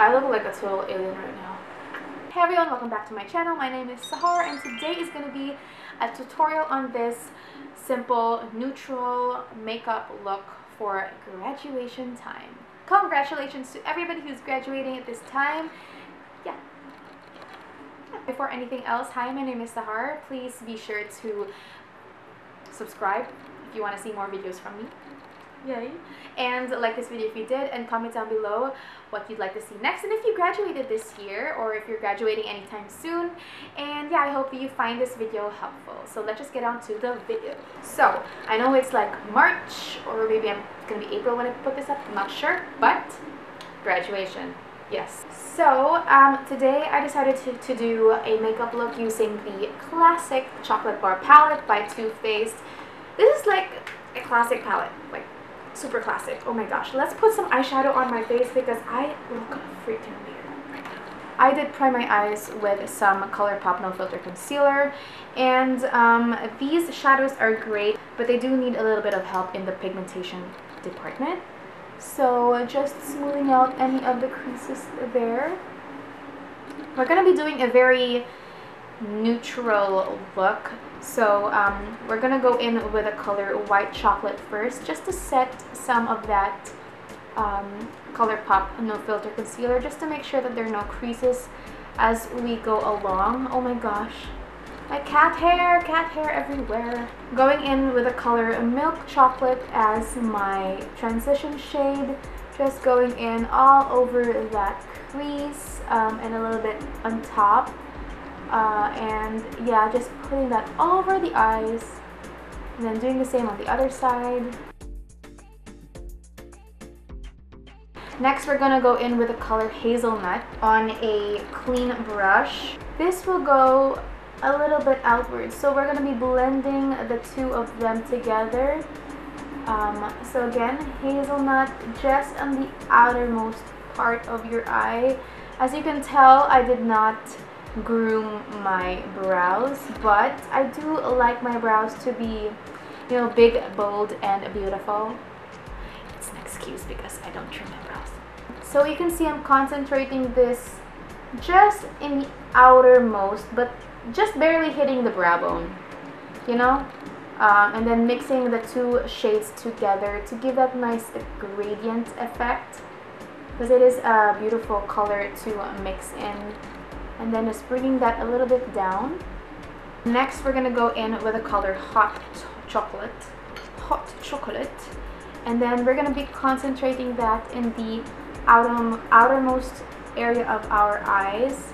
I look like a total alien right now. Hey everyone, welcome back to my channel. My name is Sahar and today is going to be a tutorial on this simple neutral makeup look for graduation time. Congratulations to everybody who's graduating at this time. Yeah. Before anything else, hi, my name is Sahar. Please be sure to subscribe if you want to see more videos from me. Yay. And like this video if you did, and comment down below what you'd like to see next, and if you graduated this year or if you're graduating anytime soon. And yeah, I hope that you find this video helpful. So let's just get on to the video. So I know it's like March, or maybe it's gonna be April when I put this up, I'm not sure, but graduation, yes. So today I decided to do a makeup look using the classic chocolate bar palette by Too Faced. This is like a classic palette, like super classic. Oh my gosh, let's put some eyeshadow on my face because I look freaking weird right now. I did prime my eyes with some ColourPop No Filter concealer, and these shadows are great, but they do need a little bit of help in the pigmentation department. So just smoothing out any of the creases there. We're going to be doing a very neutral look. So we're going to go in with a color White Chocolate first, just to set some of that ColourPop No Filter concealer, just to make sure that there are no creases as we go along. Oh my gosh, my cat hair everywhere. Going in with a color Milk Chocolate as my transition shade, just going in all over that crease and a little bit on top. And yeah, just putting that all over the eyes, and then doing the same on the other side. Next, we're gonna go in with the color Hazelnut on a clean brush. This will go a little bit outwards, so we're gonna be blending the two of them together. So again, Hazelnut just on the outermost part of your eye. As you can tell, I did not groom my brows, but I do like my brows to be, you know, big, bold, and beautiful. It's an excuse because I don't trim my brows. So you can see I'm concentrating this just in the outermost, but just barely hitting the brow bone, you know, and then mixing the two shades together to give that nice gradient effect, because it is a beautiful color to mix in. And then just bringing that a little bit down. Next, we're gonna go in with a color Hot Chocolate. And then we're gonna be concentrating that in the outermost area of our eyes,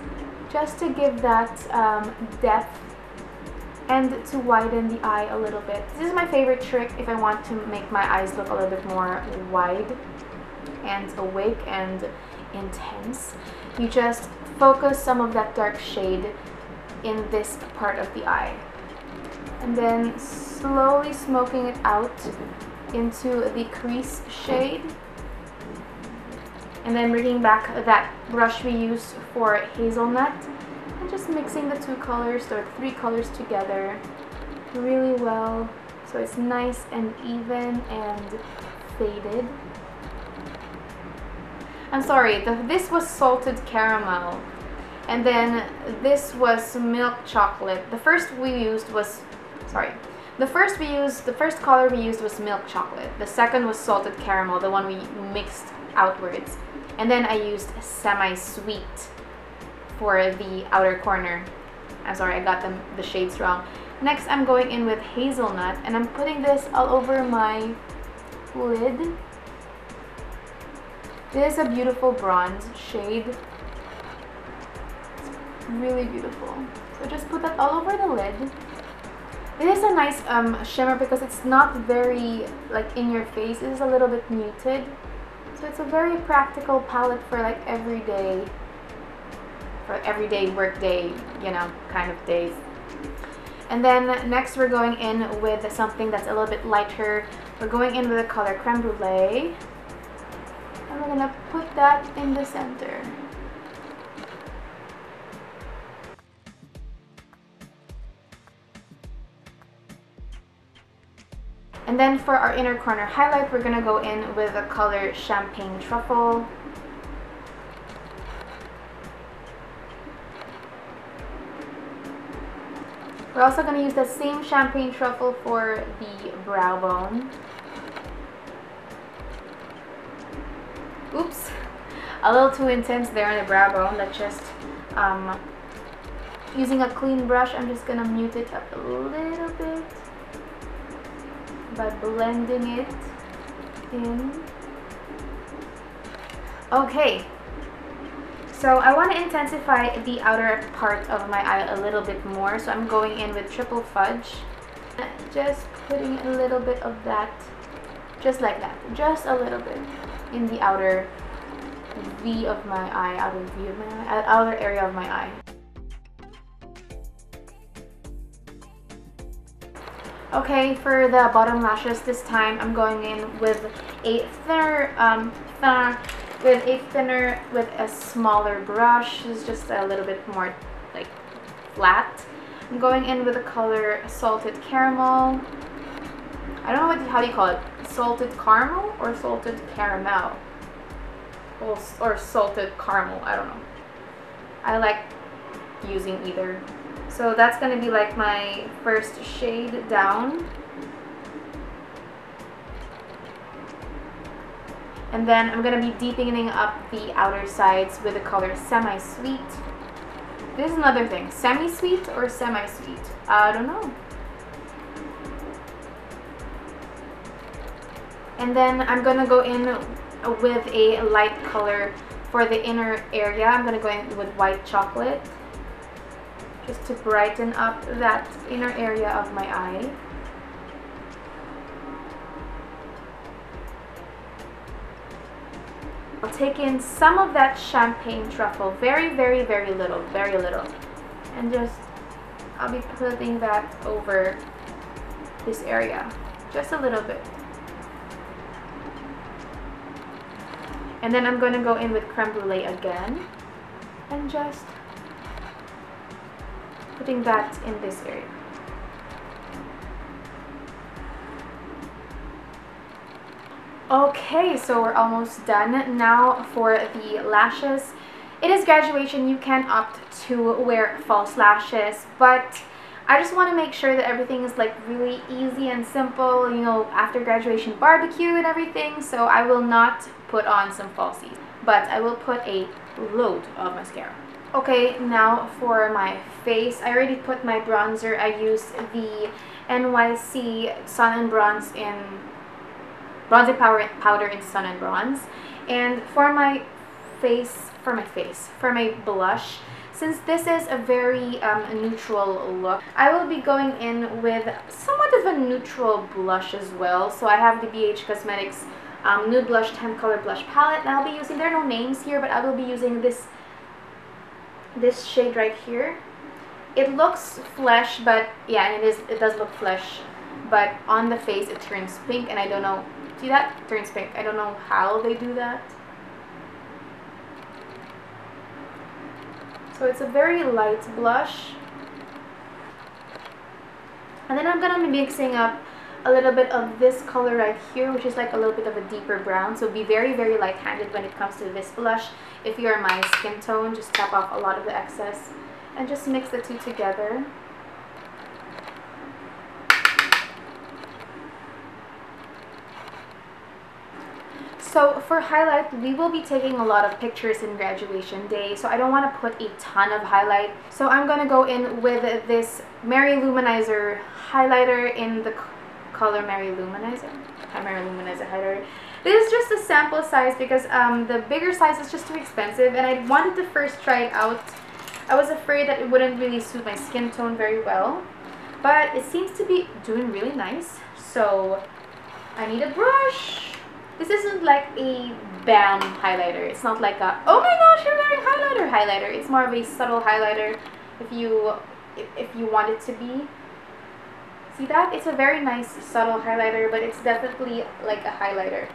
just to give that depth and to widen the eye a little bit. This is my favorite trick if I want to make my eyes look a little bit more wide and awake and intense. You just focus some of that dark shade in this part of the eye, and then slowly smoking it out into the crease shade, and then bringing back that brush we used for Hazelnut and just mixing the two colors or three colors together really well so it's nice and even and faded. I'm sorry, this was Salted Caramel, and then this was Milk Chocolate. The first color we used was Milk Chocolate. The second was Salted Caramel, the one we mixed outwards. And then I used Semi-Sweet for the outer corner. I'm sorry, I got the shades wrong. Next, I'm going in with Hazelnut, and I'm putting this all over my lid. This is a beautiful bronze shade. It's really beautiful. So just put that all over the lid. It is a nice shimmer because it's not very like in your face. It is a little bit muted. So it's a very practical palette for like everyday work day, you know, kind of days. And then next we're going in with something that's a little bit lighter. We're going in with the color Creme Brulee. And we're gonna put that in the center. And then for our inner corner highlight, we're gonna go in with the color Champagne Truffle. We're also going to use the same champagne truffle for the brow bone. Oops, a little too intense there on the brow bone. Let's just, using a clean brush, I'm just going to mute it up a little bit by blending it in. Okay, so I want to intensify the outer part of my eye a little bit more, so I'm going in with triple fudge. Just putting a little bit of that, just like that, just a little bit in the outer V of my eye, outer area of my eye. Okay, for the bottom lashes this time, I'm going in with a thinner, with a smaller brush. It's just a little bit more like flat. I'm going in with the color Salted Caramel. I don't know how do you call it? Salted caramel or salted caramel? Or salted caramel, I don't know. I like using either. So that's going to be like my first shade down. And then I'm going to be deepening up the outer sides with the color Semi-Sweet. This is another thing. Semi-sweet or semi-sweet? I don't know. And then I'm going to go in with a light color for the inner area. I'm going to go in with white chocolate, just to brighten up that inner area of my eye. I'll take in some of that champagne truffle, very little, and just I'll be putting that over this area, just a little bit. And then I'm going to go in with creme brulee again, and just putting that in this area. Okay, so we're almost done. Now for the lashes. It is graduation. You can opt to wear false lashes, but I just want to make sure that everything is like really easy and simple, you know, after graduation barbecue and everything. So I will not put on some falsies, but I will put a load of mascara. Okay, now for my face. I already put my bronzer. I used the NYC Sun and Bronze in bronzing powder in Sun and Bronze. And for my blush, since this is a very neutral look, I will be going in with somewhat of a neutral blush as well. So I have the BH Cosmetics Nude Blush 10 Color Blush Palette, and I'll be using, there are no names here, but I will be using this shade right here. It looks flesh, but yeah, and it does look flesh, but on the face it turns pink, and I don't know, see that? It turns pink. I don't know how they do that. So it's a very light blush. And then I'm going to be mixing up a little bit of this color right here, which is like a little bit of a deeper brown. So be very light-handed when it comes to this blush. If you're my skin tone, just tap off a lot of the excess and just mix the two together. So for highlight, we will be taking a lot of pictures in graduation day, so I don't want to put a ton of highlight. So I'm going to go in with this Mary Luminizer highlighter in the color Mary Luminizer highlighter. This is just a sample size because the bigger size is just too expensive, and I wanted to first try it out. I was afraid that it wouldn't really suit my skin tone very well, but it seems to be doing really nice. So I need a brush. This isn't like a bam highlighter. It's not like a, oh my gosh, you're wearing highlighter. It's more of a subtle highlighter if you want it to be. See that? It's a very nice subtle highlighter, but it's definitely like a highlighter.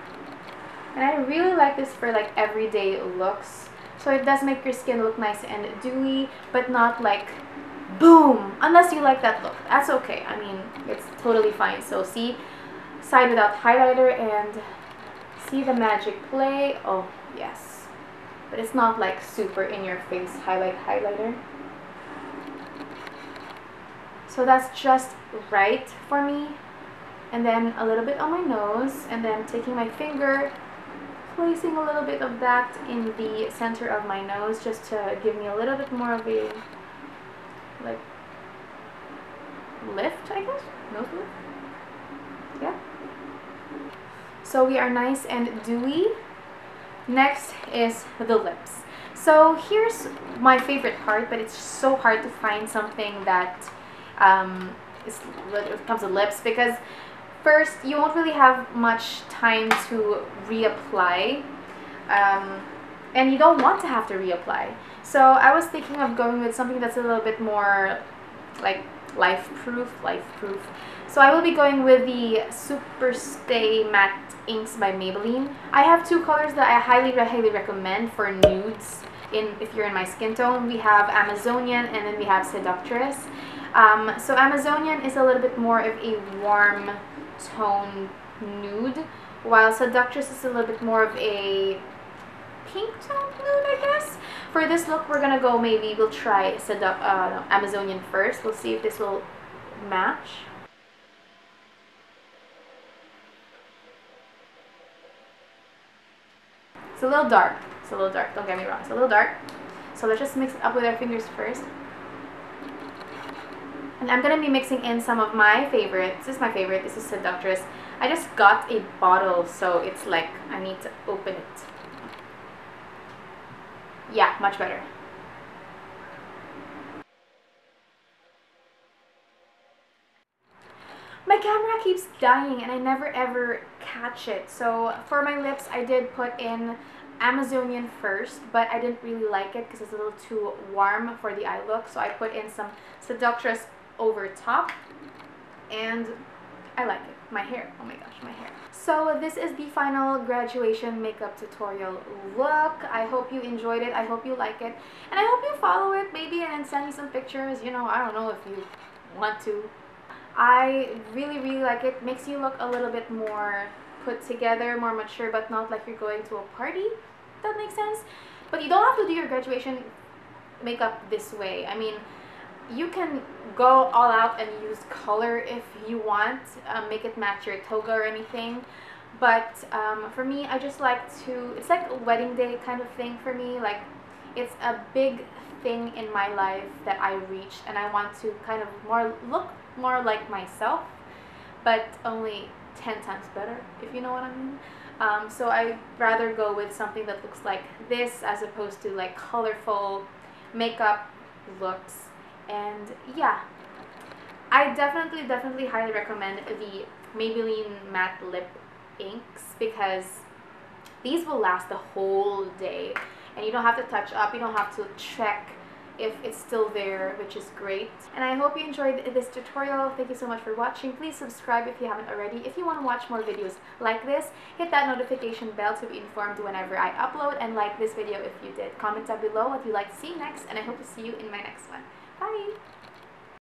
And I really like this for like everyday looks. So it does make your skin look nice and dewy, but not like boom. Unless you like that look. That's okay. I mean, it's totally fine. So see, side without highlighter, and see the magic play. Oh yes, but it's not like super in your face highlighter. So that's just right for me. And then a little bit on my nose, and then taking my finger, placing a little bit of that in the center of my nose just to give me a little bit more of a like lift, I guess, nose lift. Yeah. So we are nice and dewy. Next is the lips. So here's my favorite part, but it's so hard to find something that when it comes to lips, because first, you won't really have much time to reapply, and you don't want to have to reapply. So I was thinking of going with something that's a little bit more like life-proof. So I will be going with the Superstay Matte Inks by Maybelline. I have two colors that I highly recommend for nudes if you're in my skin tone. We have Amazonian and then we have Seductress. So Amazonian is a little bit more of a warm tone nude, while Seductress is a little bit more of a pink tone nude, I guess. For this look, we're gonna go, maybe we'll try Amazonian first. We'll see if this will match. It's a little dark. Don't get me wrong. It's a little dark. So let's just mix it up with our fingers first. And I'm going to be mixing in some of my favorites. This is my favorite. This is Seductress. I just got a bottle, so it's like I need to open it. Yeah, much better. My camera keeps dying and I never ever catch it. So for my lips, I did put in Amazonian first, but I didn't really like it because it's a little too warm for the eye look. So I put in some Seductress over top, and I like it. My hair, oh my gosh, my hair. So this is the final graduation makeup tutorial look. I hope you enjoyed it. I hope you like it, and I hope you follow it maybe, and then send me some pictures. You know, I don't know if you want to. I really like it. Makes you look a little bit more put together, more mature, but not like you're going to a party, if that makes sense. But you don't have to do your graduation makeup this way. I mean, you can go all out and use color if you want, make it match your toga or anything. But for me, I just like to, it's like a wedding day kind of thing for me. Like, it's a big thing in my life that I reached, and I want to kind of look more like myself, but only 10 times better, if you know what I mean. So I'd rather go with something that looks like this as opposed to like colorful makeup looks. And yeah, I definitely highly recommend the Maybelline matte lip inks, because these will last the whole day and you don't have to touch up, you don't have to check if it's still there, which is great. And I hope you enjoyed this tutorial. Thank you so much for watching. Please subscribe if you haven't already. If you want to watch more videos like this, hit that notification bell to be informed whenever I upload, and like this video if you did. Comment down below what you'd like to see next, and I hope to see you in my next one. Bye!